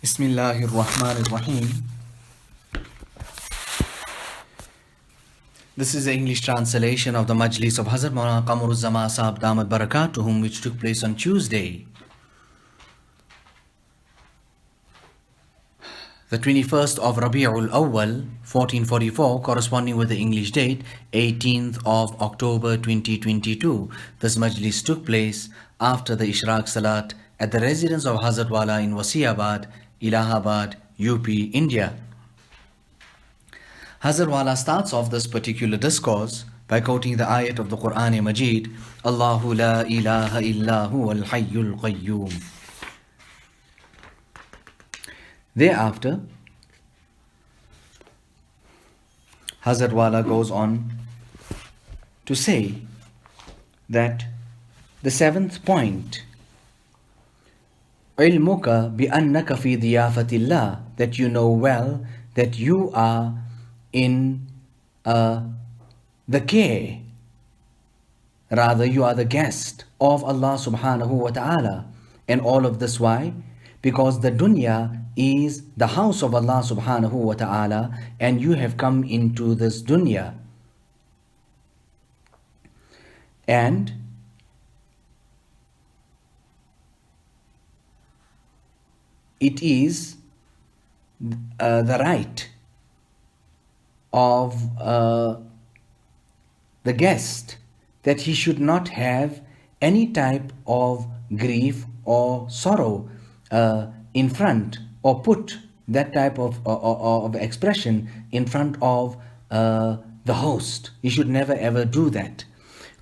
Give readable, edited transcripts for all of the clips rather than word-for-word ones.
Bismillahir Rahmanir Rahim. This is the English translation of the Majlis of Hazrat Maulana Qamar Uzzaman Saheb Damat Barakatuhum, which took place on Tuesday, the 21st of Rabi'ul Awwal, 1444, corresponding with the English date, 18th of October 2022. This Majlis took place after the Ishraaq Salat at the residence of Hazrat Wala in Wasiabad, Allahabad, UP, India. Hazrat Wala starts off this particular discourse by quoting the ayat of the Quran Majid, Allahu la ilaha illahu al-hayyul qayyum. Thereafter, Hazrat Wala goes on to say that the seventh point, ilmuka bi annaka fi diyafatillah, that you know well that you are in the care, rather you are the guest of Allah subhanahu wa ta'ala. And all of this why? Because the dunya is the house of Allah subhanahu wa ta'ala, and you have come into this dunya. And it is the right of the guest that he should not have any type of grief or sorrow in front, or put that type of expression in front of the host. He should never ever do that.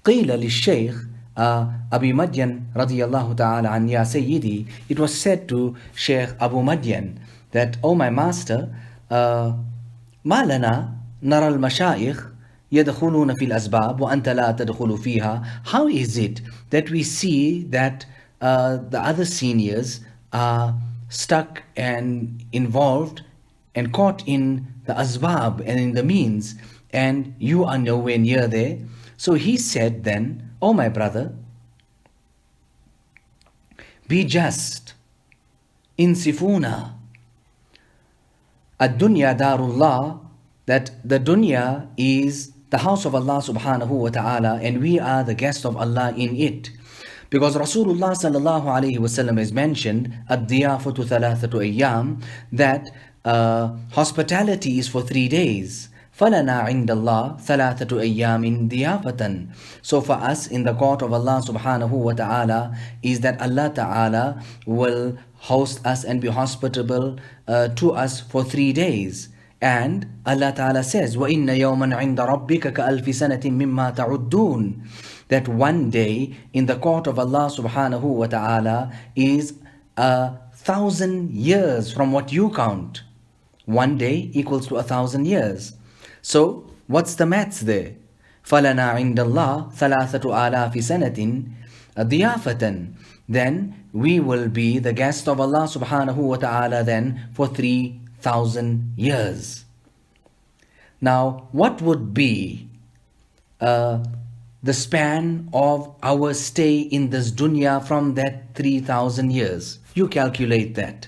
قيل للشيخ Abu Madyan radiyallahu ta'ala an ya Sayyidi, it was said to Sheikh Abu Madyan that, oh my master, ما لنا نرى المشايخ يدخلون في الأسباب وأنت لا تدخل فيها. How is it that we see that the other seniors are stuck and involved and caught in the asbab and in the means, and you are nowhere near there? So he said then, oh my brother, be just. Insifuna. Ad-dunya darullah, that the dunya is the house of Allah subhanahu wa ta'ala, and we are the guests of Allah in it. Because Rasulullah sallallahu alayhi wasallam has mentioned, ad-diyafatu thalathatu ayyam, that hospitality is for 3 days. فَلَنَا عِنْدَ اللَّهِ ثَلَاثَةُ أَيَّامٍ ضِيَافَةً. So for us in the court of Allah subhanahu wa ta'ala is that Allah ta'ala will host us and be hospitable to us for 3 days. And Allah ta'ala says, وَإِنَّ يَوْمًا عِنْدَ رَبِّكَ كَأَلْفِ سَنَةٍ مِمَّا تَعُدُّونَ, that one day in the court of Allah subhanahu wa ta'ala is 1,000 years from what you count. One day equals to 1,000 years. So what's the maths there? فَلَنَا عِنْدَ اللَّهِ ثَلَاثَةُ آلَافِ سَنَةٍ ضِيَافَةً. Then we will be the guest of Allah subhanahu wa ta'ala then for 3,000 years. Now what would be the span of our stay in this dunya from that 3,000 years? You calculate that.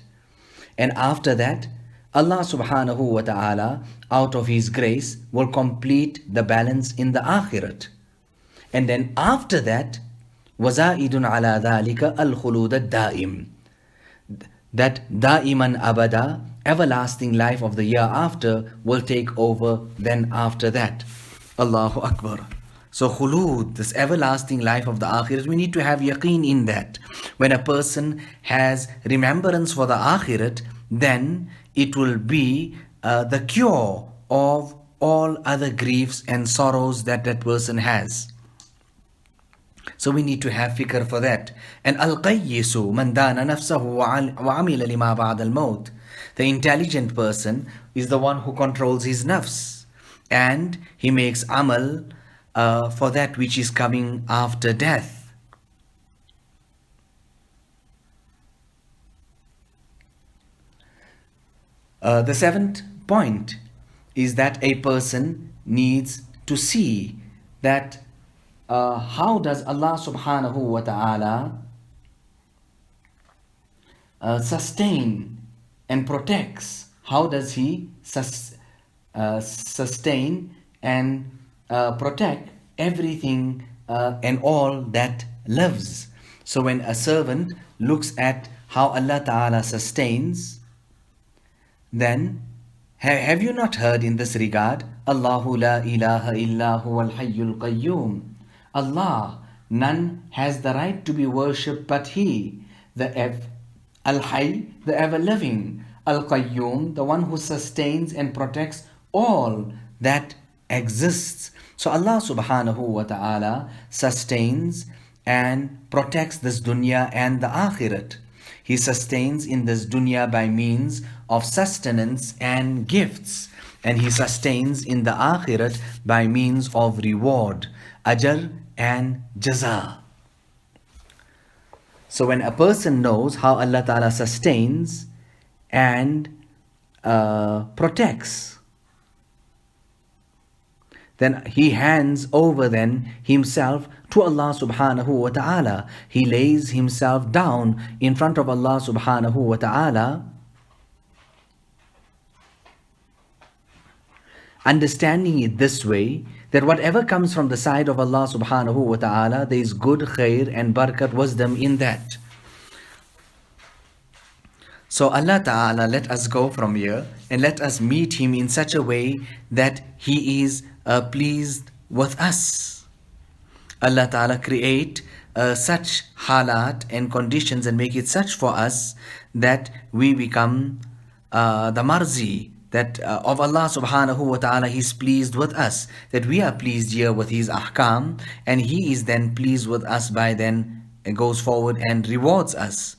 And after that, Allah subhanahu wa ta'ala, out of His grace, will complete the balance in the akhirat. And then after that, وَزَائِدٌ عَلَى ذَلِكَ الْخُلُودَ الدَّائِمِ, that da'iman abada, everlasting life of the year after, will take over then after that. Allahu Akbar. So khulud, this everlasting life of the akhirat, we need to have yaqeen in that. When a person has remembrance for the akhirat, then it will be the cure of all other griefs and sorrows that that person has. So we need to have fikr for that. And al-qayyisu man dana nafsahu wa amila lima ba'd al-maut. The intelligent person is the one who controls his nafs, and he makes amal for that which is coming after death. The seventh point is that a person needs to see that how does Allah subhanahu wa ta'ala sustain and protects. How does he sustain and protect everything and all that lives? So when a servant looks at how Allah Ta'ala sustains, then have you not heard in this regard? Allahu la ilaha illa huwal hayyul qayyum. Allah, none has the right to be worshipped but He, the Al-Hayy, the ever-living, Al-Qayyum, the one who sustains and protects all that exists. So Allah subhanahu wa ta'ala sustains and protects this dunya and the akhirat. He sustains in this dunya by means of sustenance and gifts, and He sustains in the akhirat by means of reward, ajr and jaza. So when a person knows how Allah Ta'ala sustains and protects, then he hands over then himself to Allah subhanahu wa ta'ala. He lays himself down in front of Allah subhanahu wa ta'ala, understanding it this way, that whatever comes from the side of Allah subhanahu wa ta'ala, there is good khair and barakat, wisdom in that. So Allah Ta'ala, let us go from here and let us meet Him in such a way that He is pleased with us. Allah Ta'ala create such halat and conditions and make it such for us that we become the marzi, that of Allah subhanahu wa ta'ala. He's pleased with us, that we are pleased here with His ahkam, and He is then pleased with us by then goes forward and rewards us.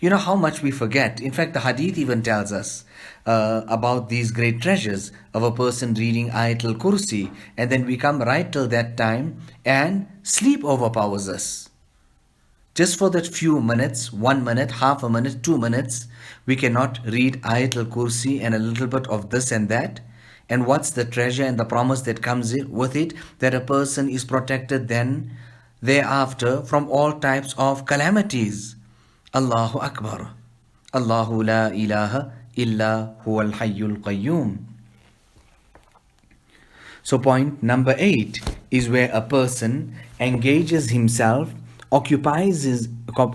You know how much we forget. In fact, the hadith even tells us about these great treasures of a person reading Ayatul Kursi, and then we come right till that time and sleep overpowers us. Just for that few minutes, 1 minute, half a minute, 2 minutes, we cannot read Ayatul Kursi and a little bit of this and that. And what's the treasure and the promise that comes with it? That a person is protected then thereafter from all types of calamities. Allahu Akbar. Allahu la ilaha illa huwal hayyul qayyum. So point number 8 is where a person engages himself, occupies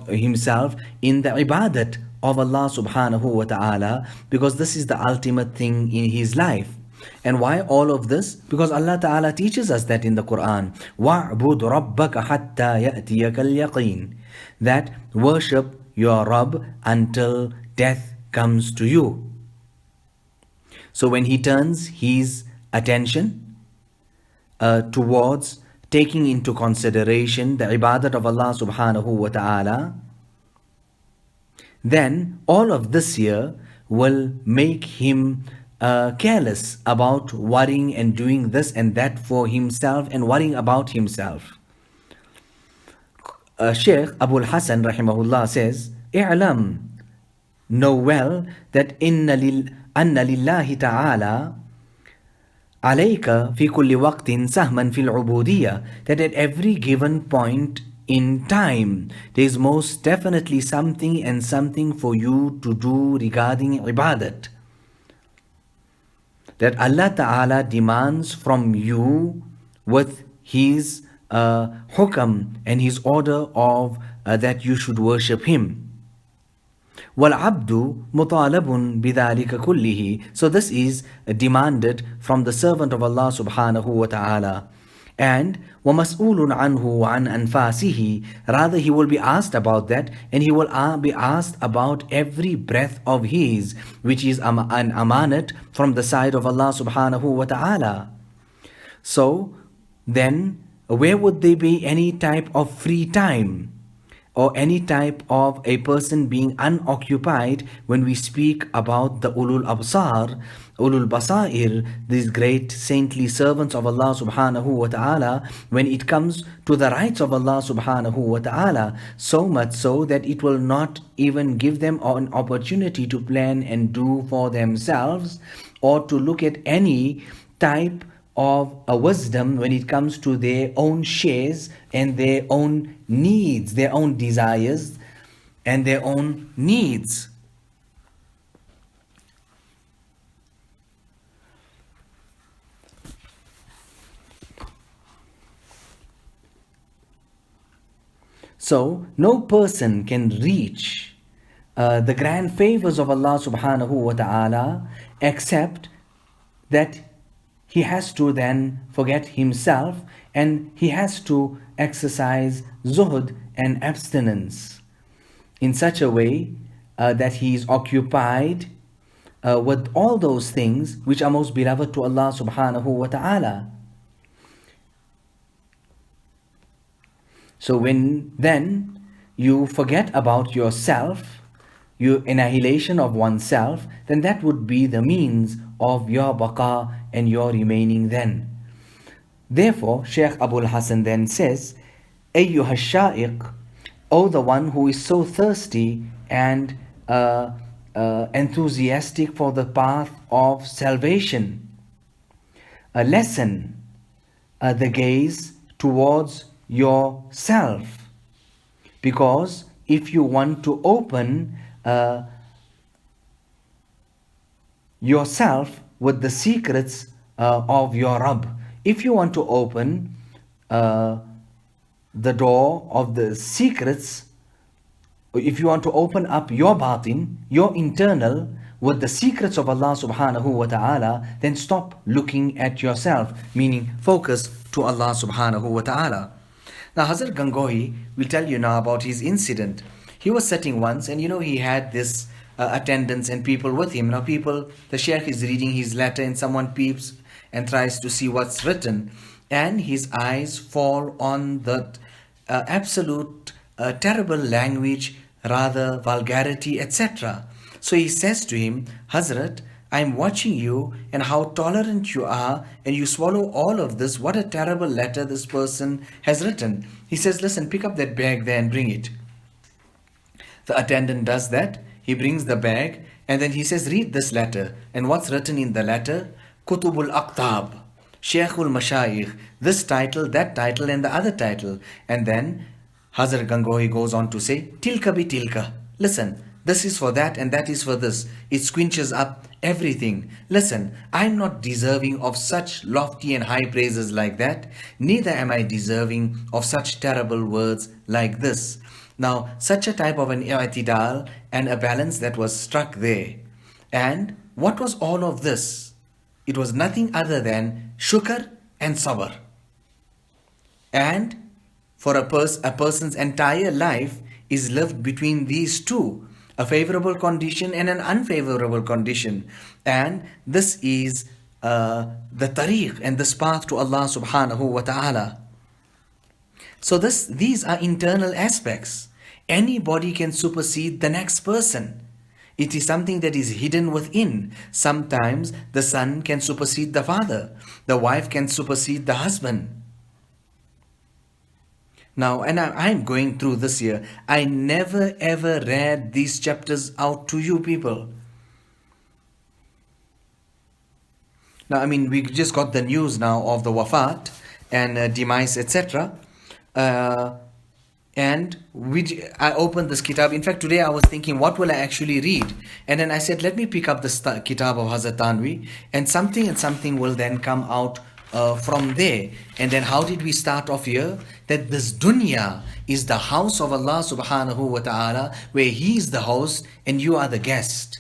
himself in the ibadat of Allah subhanahu wa ta'ala, because this is the ultimate thing in his life. And why all of this? Because Allah Ta'ala teaches us that in the Quran, وَاعْبُدْ رَبَّكَ حَتَّى يَأْتِيَكَ الْيَقِينَ, that worship your Rabb until death comes to you. So when he turns his attention towards taking into consideration the ibadat of Allah subhanahu wa ta'ala, then all of this here will make him careless about worrying and doing this and that for himself and worrying about himself. Shaykh Abul Hasan rahimahullah says, "I'lam, know well that anna lillahi ta'ala alayka fi kulli waqtin sahman fil ubudiyya," that at every given point in time there is most definitely something and something for you to do regarding ibadat, that Allah Ta'ala demands from you with His hukam and His order of that you should worship Him. وَالْعَبْدُ مُطَالَبٌ بِذَلِكَ كُلِّهِ. So this is demanded from the servant of Allah subhanahu wa ta'ala. And وَمَسْئُولٌ عَنْهُ وَعَنْ أَنفَاسِهِ, rather he will be asked about that, and he will be asked about every breath of his, which is an amanat from the side of Allah subhanahu wa ta'ala. So then where would there be any type of free time or any type of a person being unoccupied when we speak about the ulul absar, ulul basair, these great saintly servants of Allah subhanahu wa ta'ala, when it comes to the rights of Allah subhanahu wa ta'ala, so much so that it will not even give them an opportunity to plan and do for themselves or to look at any type of a wisdom when it comes to their own shares and their own needs, their own desires and their own needs. So no person can reach the grand favors of Allah subhanahu wa ta'ala except that he has to then forget himself and he has to exercise zuhud and abstinence in such a way that he is occupied with all those things which are most beloved to Allah subhanahu wa ta'ala. So when then you forget about yourself, your annihilation of oneself, then that would be the means of your baqa and your remaining then. Therefore, Shaykh Abul Hasan then says, Ayyuha sha'iq, O the one who is so thirsty and enthusiastic for the path of salvation, lessen the gaze towards yourself, because if you want to open yourself with the secrets of your Rabb, if you want to open the door of the secrets, if you want to open up your batin, your internal, with the secrets of Allah subhanahu wa ta'ala, then stop looking at yourself, meaning focus to Allah subhanahu wa ta'ala. Now Hazrat Gangohi will tell you now about his incident. He was sitting once and he had this attendants and people with him. Now the Shaykh is reading his letter and someone peeps and tries to see what's written, and his eyes fall on that absolute terrible language, rather vulgarity, etc. So he says to him, Hazrat, I'm watching you and how tolerant you are, and you swallow all of this. What a terrible letter this person has written. He says, listen, pick up that bag there and bring it. The attendant does that. He brings the bag and then he says, read this letter. And what's written in the letter? Kutubul Aqtab, Shaykhul Mashayikh, this title, that title, and the other title. And then Hazrat Gangohi goes on to say, Tilka bi tilka. Listen, this is for that and that is for this. It squinches up everything. Listen, I'm not deserving of such lofty and high praises like that. Neither am I deserving of such terrible words like this. Now, such a type of an i'tidal and a balance that was struck there. And what was all of this? It was nothing other than shukr and sabr. And for a person's entire life is lived between these two, a favorable condition and an unfavorable condition. And this is the tariq and this path to Allah subhanahu wa ta'ala. So these are internal aspects. Anybody can supersede the next person. It is something that is hidden within. Sometimes the son can supersede the father. The wife can supersede the husband. Now, and I'm going through this year, I never ever read these chapters out to you people. Now, I mean, we just got the news now of the wafat and demise, etc. And I opened this kitab. In fact, today I was thinking, what will I actually read? And then I said, let me pick up this kitab of Hazrat Tanvi, and something will then come out from there. And then how did we start off here? That this dunya is the house of Allah subhanahu wa ta'ala, where He is the host and you are the guest.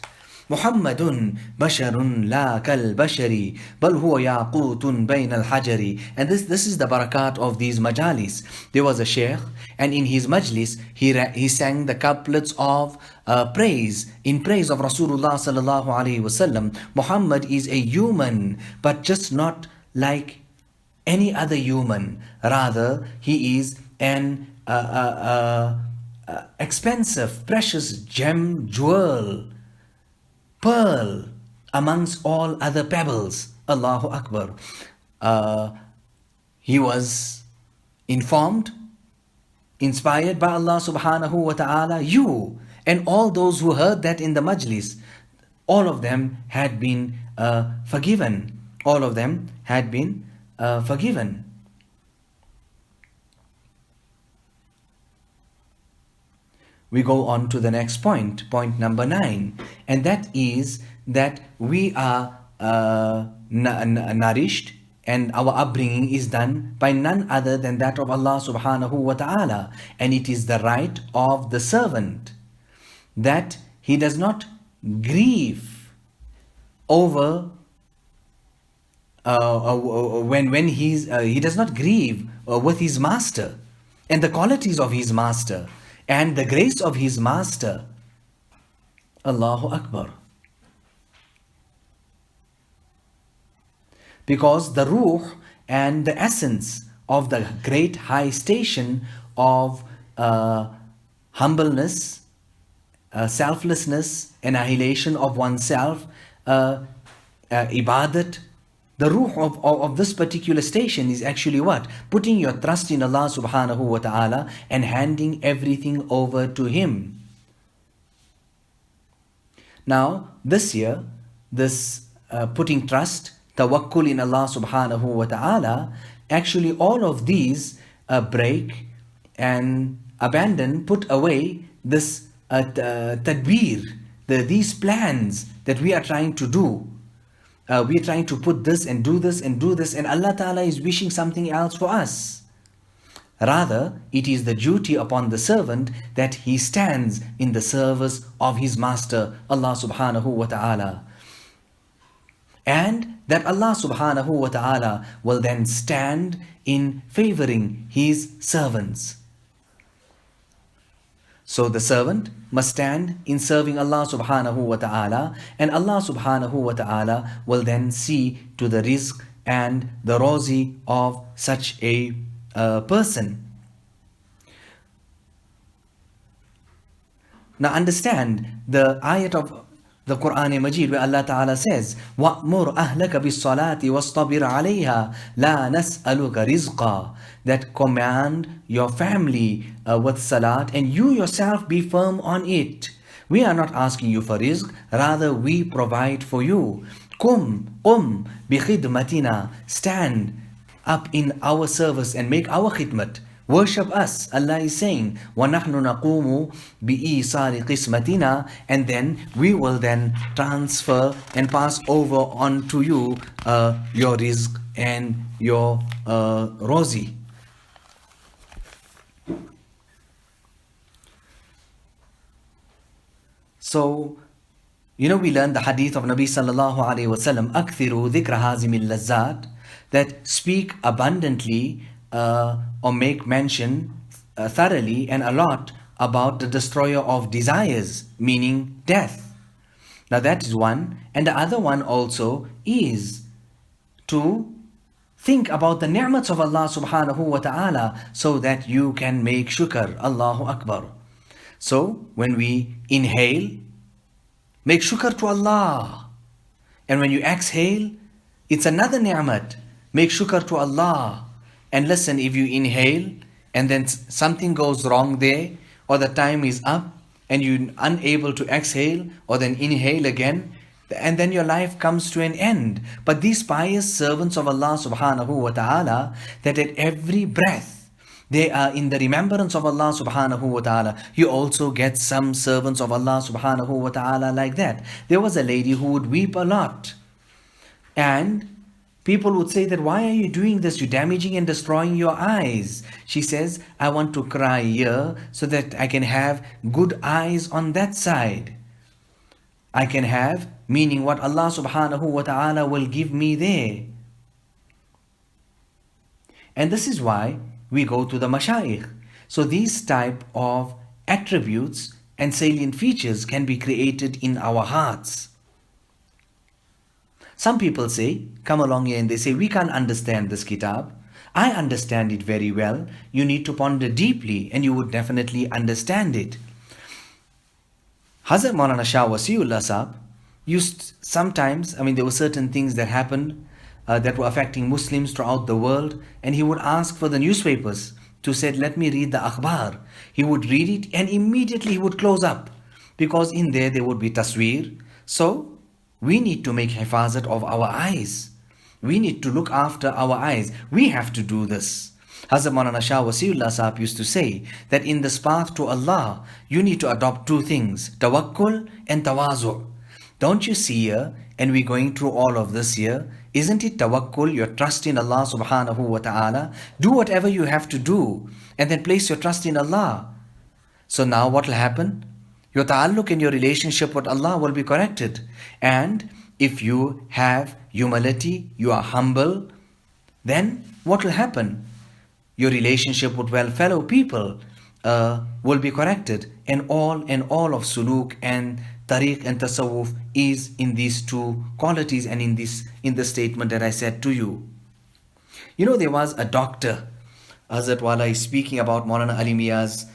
Muhammadun basharun la kal bashari bal huwa yaqutun bain al hajari. And this is the barakat of these majalis. There was a sheikh, and in his majlis he sang the couplets of praise in praise of Rasulullah sallallahu alaihi wasallam. Muhammad is a human, but just not like any other human. Rather, he is an expensive, precious gem, jewel, pearl amongst all other pebbles. Allahu Akbar. He was informed, inspired by Allah subhanahu wa ta'ala. You and all those who heard that in the majlis, all of them had been forgiven. All of them had been forgiven. We go on to the next point number 9, and that is that we are nourished and our upbringing is done by none other than that of Allah subhanahu wa ta'ala. And it is the right of the servant that he does not grieve over when he does not grieve with his master and the qualities of his master and the grace of his master. Allahu Akbar. Because the ruh and the essence of the great high station of humbleness, selflessness, annihilation of oneself, ibadat, the ruh of this particular station is actually what? Putting your trust in Allah subhanahu wa ta'ala and handing everything over to Him. Now, this year, this putting trust, tawakkul in Allah subhanahu wa ta'ala, actually all of these break and abandon, put away this tadbir, these plans that we are trying to do. We are trying to put this and do this and do this, and Allah Ta'ala is wishing something else for us. Rather, it is the duty upon the servant that he stands in the service of his master, Allah Subhanahu wa Ta'ala. And that Allah Subhanahu wa Ta'ala will then stand in favoring his servants. So the servant must stand in serving Allah subhanahu wa ta'ala, and Allah subhanahu wa ta'ala will then see to the rizq and the rozi of such a person. Now understand the ayat of the Quran Majid where Allah Ta'ala says, وَأْمُرْ أَهْلَكَ بِالصَّلَاةِ وَاصْطَبِرْ عَلَيْهَا لَا نَسْأَلُكَ رِزْقًا. That command your family with salat, and you yourself be firm on it. We are not asking you for rizq, rather we provide for you. Qum bikhidmatina. Stand up in our service and make our khidmat. Worship us. Allah is saying, وَنَحْنُ نَقُومُ بِإِيصَالِ قِسْمَتِنَا. And then we will then transfer and pass over on to you your rizq and your rozi. So, we learn the hadith of Nabi sallallahu alayhi wa sallam, أَكْثِرُوا ذِكْرَ هَازِمِ اللَّذَّاتِ, that speak abundantly or make mention thoroughly and a lot about the destroyer of desires, meaning death. Now that is one. And the other one also is to think about the ni'mats of Allah subhanahu wa ta'ala so that you can make shukr. Allahu Akbar. So when we inhale, make shukr to Allah. And when you exhale, it's another ni'mat. Make shukr to Allah. And listen, if you inhale and then something goes wrong there, or the time is up and you're unable to exhale or then inhale again, and then your life comes to an end. But these pious servants of Allah subhanahu wa ta'ala, that at every breath they are in the remembrance of Allah subhanahu wa ta'ala. You also get some servants of Allah subhanahu wa ta'ala like that. There was a lady who would weep a lot, and people would say that, why are you doing this? You're damaging and destroying your eyes. She says, I want to cry here so that I can have good eyes on that side. I can have, meaning what Allah subhanahu wa ta'ala will give me there. And this is why we go to the mashayikh. So these type of attributes and salient features can be created in our hearts. Some people say, come along here and they say, we can't understand this kitab. I understand it very well. You need to ponder deeply and you would definitely understand it. Hazrat Maulana Shah Wasiullah Saheb used sometimes, there were certain things that happened that were affecting Muslims throughout the world, and he would ask for the newspapers to say, let me read the akhbar. He would read it and immediately he would close up, because in there would be tasweer. So we need to make hifazat of our eyes. We need to look after our eyes. We have to do this. Hazrat Maulana Shah Wasiullah Saheb used to say that in this path to Allah, you need to adopt two things, tawakkul and tawazu'. Don't you see here, and we're going through all of this here, Isn't it tawakkul, your trust in Allah subhanahu wa ta'ala? Do whatever you have to do and then place your trust in Allah. So now what will happen? Your ta'alluq and your relationship with Allah will be corrected. And if you have humility, you are humble, then what will happen? Your relationship with fellow people will be corrected. And all of suluk and tariq and tasawwuf is in these two qualities and in the statement that I said to you. You know, there was a doctor, Hazrat Wala is speaking about Maulana Ali Mia's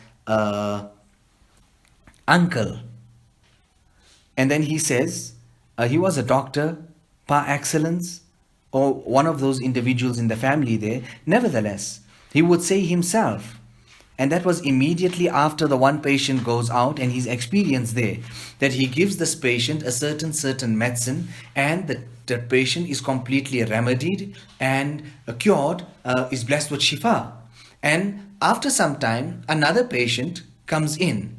uncle. And then he says, he was a doctor par excellence, or one of those individuals in the family there. Nevertheless, he would say himself, and that was immediately after the one patient goes out and his experience there, that he gives this patient a certain medicine, and the patient is completely remedied and cured, is blessed with shifa. And after some time, another patient comes in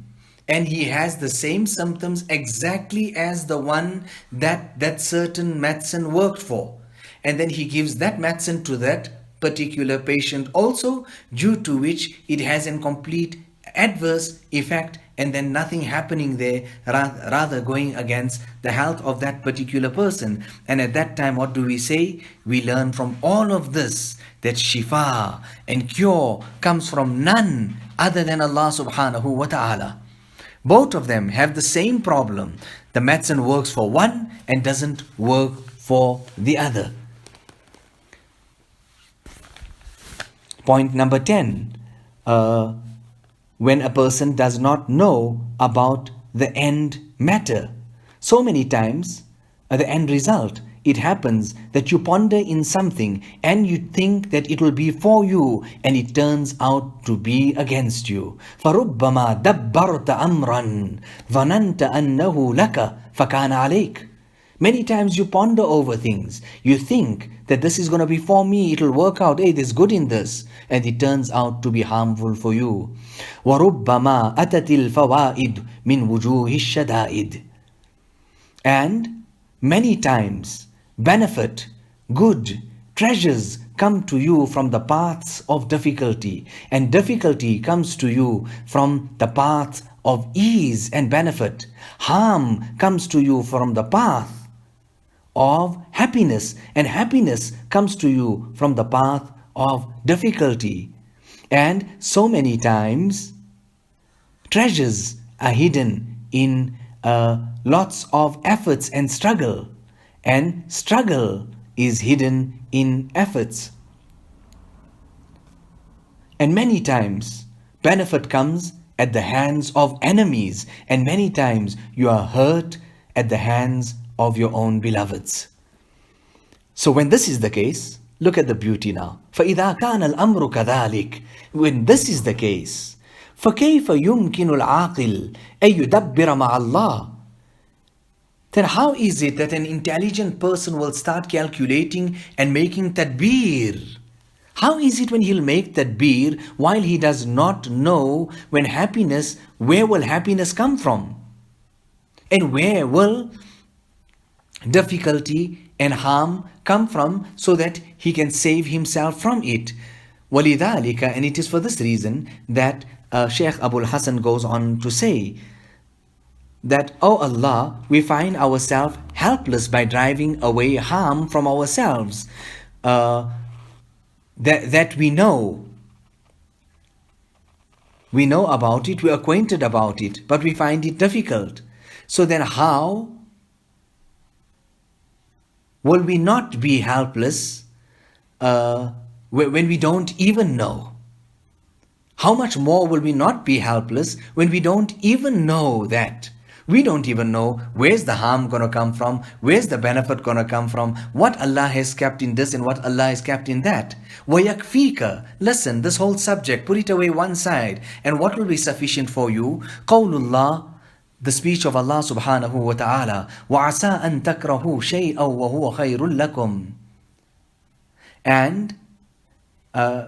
and he has the same symptoms exactly as the one that certain medicine worked for. And then he gives that medicine to that particular patient also, due to which it has a complete adverse effect, and then nothing happening there, rather going against the health of that particular person. And at that time, what do we say? We learn from all of this that shifa and cure comes from none other than Allah subhanahu wa ta'ala. Both of them have the same problem. The medicine works for one and doesn't work for the other. Point number 10. When a person does not know about the end matter. So many times, the end result, it happens that you ponder in something and you think that it will be for you, and it turns out to be against you. فَرُبَّمَا دَبَّرْتَ أَمْرًا ظَنَنْتَ أَنَّهُ لَكَ فَكَانَ عَلَيْكَ. Many times you ponder over things. You think that this is going to be for me, it will work out, hey, there's good in this, and it turns out to be harmful for you. وَرُبَّمَا أَتَتِ الْفَوَائِدُ مِنْ وُجُوهِ الشَّدَائِدِ. And many times, benefit, good, treasures come to you from the paths of difficulty, and difficulty comes to you from the path of ease and benefit. Harm comes to you from the path of happiness, and happiness comes to you from the path of difficulty. And so many times, treasures are hidden in lots of efforts and struggle, and struggle is hidden in efforts. And many times, benefit comes at the hands of enemies, and many times you are hurt at the hands of your own beloveds. So when this is the case, look at the beauty now. فَإِذَا كَانَ الْأَمْرُ كَذَلِكَ. When this is the case, فَكَيْفَ يُمْكِنُ الْعَاقِلِ أَن يُدَبِّرَ مَعَ اللَّهِ. Then how is it that an intelligent person will start calculating and making tadbir? How is it when he'll make tadbir while he does not know where will happiness come from? And where will difficulty and harm come from, so that he can save himself from it? وَلِذَلِكَ, and it is for this reason that Shaykh Abul Hasan goes on to say that, O Allah, we find ourselves helpless by driving away harm from ourselves. That we know about it, we're acquainted about it, but we find it difficult. So then how will we not be helpless when we don't even know? How much more will we not be helpless when we don't even know that? We don't even know where's the harm going to come from, where's the benefit going to come from, what Allah has kept in this and what Allah has kept in that. وَيَكْفِيكَ. Listen, this whole subject, put it away one side, and what will be sufficient for you? قَوْلُ the speech of Allah subhanahu wa ta'ala. وَعَسَىٰ أَن تَكْرَهُ شَيْئًا وَهُوَ خَيْرٌ لَكُمْ. And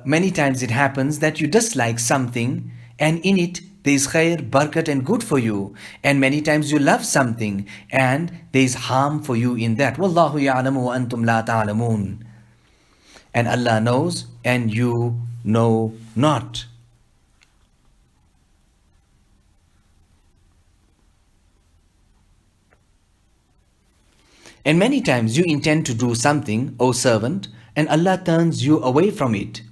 many times it happens that you dislike something, and in it there is khair, barakat and good for you. And many times you love something and there is harm for you in that. Wallahu ya'lamu wa antum la ta'lamun. And Allah knows and you know not. And many times you intend to do something, O servant, and Allah turns you away from it.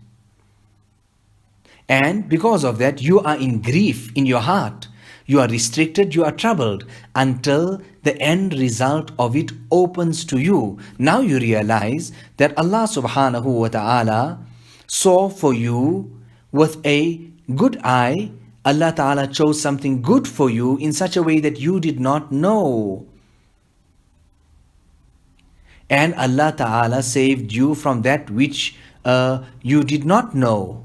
And because of that, you are in grief in your heart. You are restricted, you are troubled until the end result of it opens to you. Now you realize that Allah subhanahu wa ta'ala saw for you with a good eye. Allah ta'ala chose something good for you in such a way that you did not know. And Allah Ta'ala saved you from that which you did not know.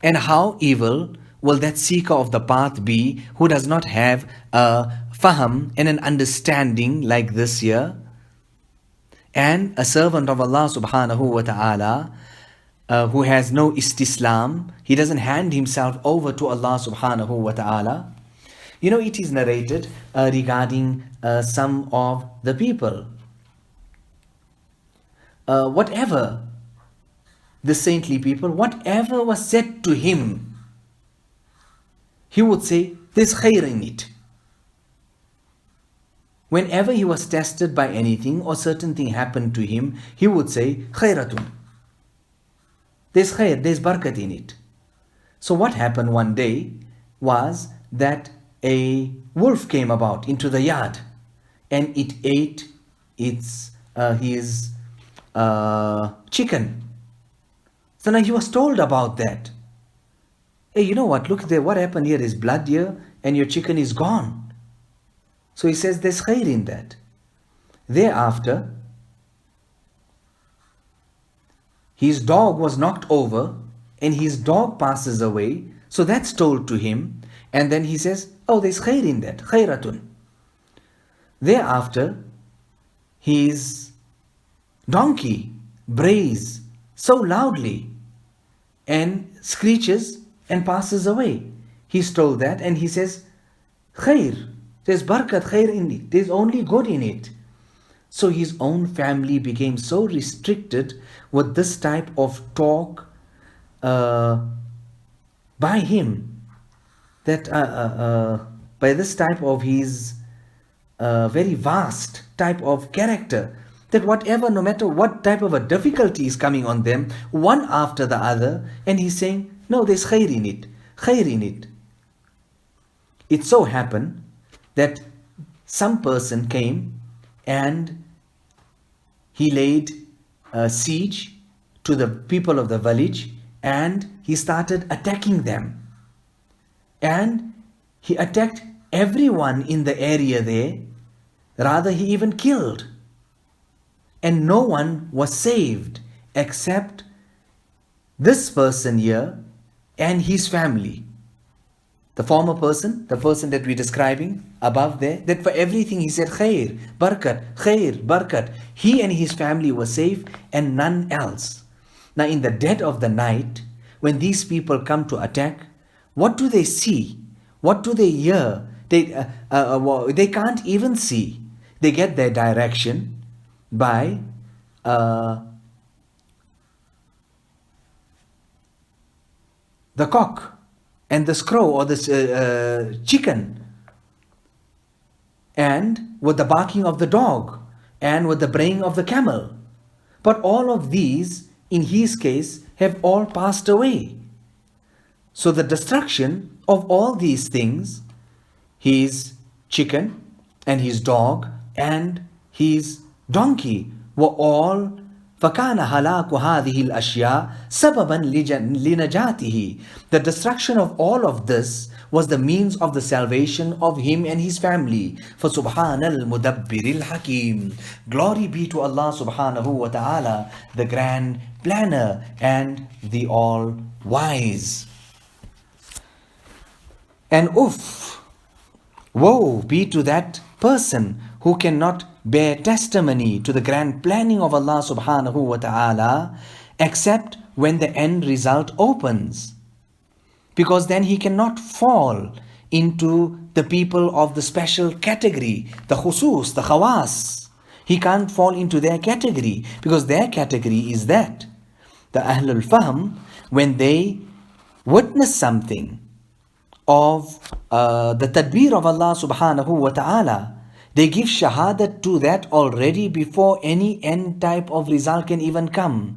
And how evil will that seeker of the path be who does not have a faham and an understanding like this here? And a servant of Allah Subhanahu wa Ta'ala who has no istislam, he doesn't hand himself over to Allah Subhanahu wa Ta'ala. You know, it is narrated regarding some of the people. Whatever the saintly people, whatever was said to him, he would say, there's khair in it. Whenever he was tested by anything or certain thing happened to him, he would say, khairatun. There's khair, there's barakat in it. So what happened one day was that a wolf came about into the yard and it ate his chicken. So now he was told about that. Hey, you know what? Look there, what happened here is blood here and your chicken is gone. So he says there's khair in that. Thereafter, his dog was knocked over and his dog passes away. So that's told to him. And then he says, oh, there's khair in that, khairatun. Thereafter, his donkey brays so loudly and screeches and passes away. He's told that and he says, khair, there's barakat, khair in it, there's only good in it. So his own family became so restricted with this type of talk by him, that by this type of his very vast type of character, that whatever, no matter what type of a difficulty is coming on them, one after the other, and he's saying, no, there's khair in it, khair in it. It so happened that some person came and he laid siege to the people of the village and he started attacking them. And he attacked everyone in the area there. Rather, he even killed. And no one was saved except this person here and his family. The former person, the person that we're describing above there, that for everything he said khair, barakat. He and his family were safe and none else. Now in the dead of the night, when these people come to attack, what do they see? What do they hear? They can't even see. They get their direction by the cock and the crow or the chicken, and with the barking of the dog and with the braying of the camel. But all of these, in his case, have all passed away. So the destruction of all these things, his chicken and his dog and his donkey, were all فَكَانَ هَلَاكُ هَذِهِ الْأَشْيَاءِ سَبَبًا لِنَجَاتِهِ. The destruction of all of this was the means of the salvation of him and his family. فَسُبْحَانَ الْمُدَبِّرِ الْحَكِيمِ. Glory be to Allah subhanahu wa ta'ala, the grand planner and the all-wise. And woe be to that person who cannot bear testimony to the grand planning of Allah subhanahu wa ta'ala except when the end result opens. because then he cannot fall into the people of the special category, the khusus, the khawas. He can't fall into their category because their category is that. The Ahlul Fahm, when they witness something of the tadbir of Allah subhanahu wa ta'ala, they give shahadat to that already before any end type of result can even come.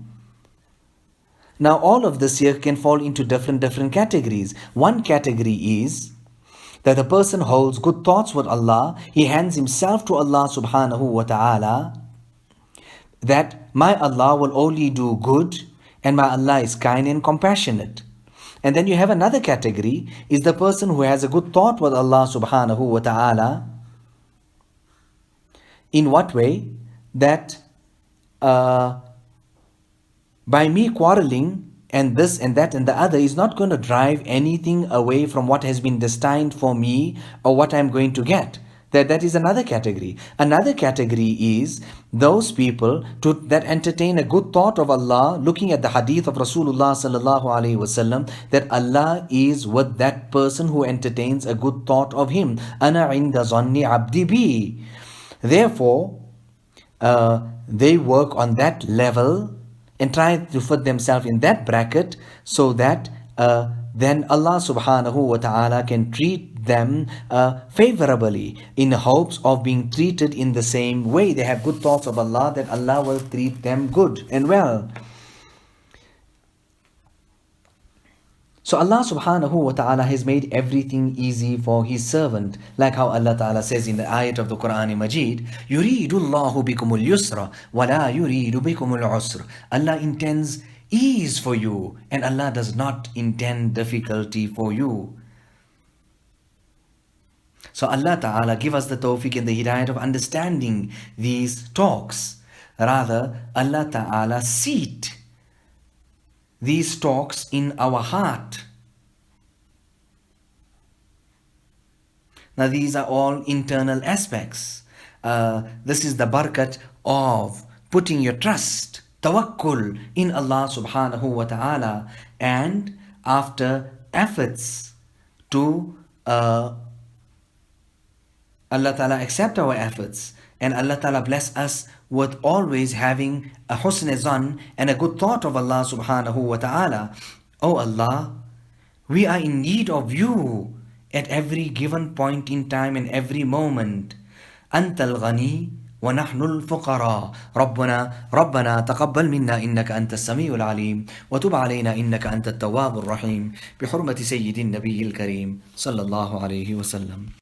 Now all of this here can fall into different categories. One category is that the person holds good thoughts with Allah, he hands himself to Allah subhanahu wa ta'ala, that my Allah will only do good and my Allah is kind and compassionate. And then you have another category, is the person who has a good thought with Allah subhanahu wa ta'ala. In what way? That by me quarreling and this and that and the other is not going to drive anything away from what has been destined for me or what I'm going to get. That is another category. Another category is those people that entertain a good thought of Allah, looking at the hadith of Rasulullah sallallahu alaihi wasallam, that Allah is with that person who entertains a good thought of him. Ana inda zanni abdi bi. Therefore, they work on that level and try to put themselves in that bracket so that then Allah subhanahu wa ta'ala can treat them favorably in hopes of being treated in the same way. They have good thoughts of Allah, that Allah will treat them good and well. So Allah subhanahu wa ta'ala has made everything easy for His servant. Like how Allah ta'ala says in the ayat of the Quran Majid, يُرِيدُ اللَّهُ بِكُمُ الْيُسْرَ وَلَا يُرِيدُ بِكُمُ الْعُسْرَ. Allah intends ease for you and Allah does not intend difficulty for you. So Allah ta'ala give us the tawfiq and the hidayat of understanding these talks. Rather, Allah ta'ala seat these talks in our heart. Now these are all internal aspects. This is the barakat of putting your trust, tawakkul in Allah subhanahu wa ta'ala, and after efforts to Allah ta'ala accept our efforts and Allah ta'ala bless us with always having a husn zan and a good thought of Allah subhanahu wa ta'ala. Oh Allah, we are in need of you at every given point in time and every moment. Antal ghani wa nahnu al-fuqara. Rabbana taqabbal minna innaka anta as-sami'ul alim wa tub alayna innaka anta at-tawwabur rahim. Bi hurmati sayyidin nabiyil kareem sallallahu alayhi wa sallam.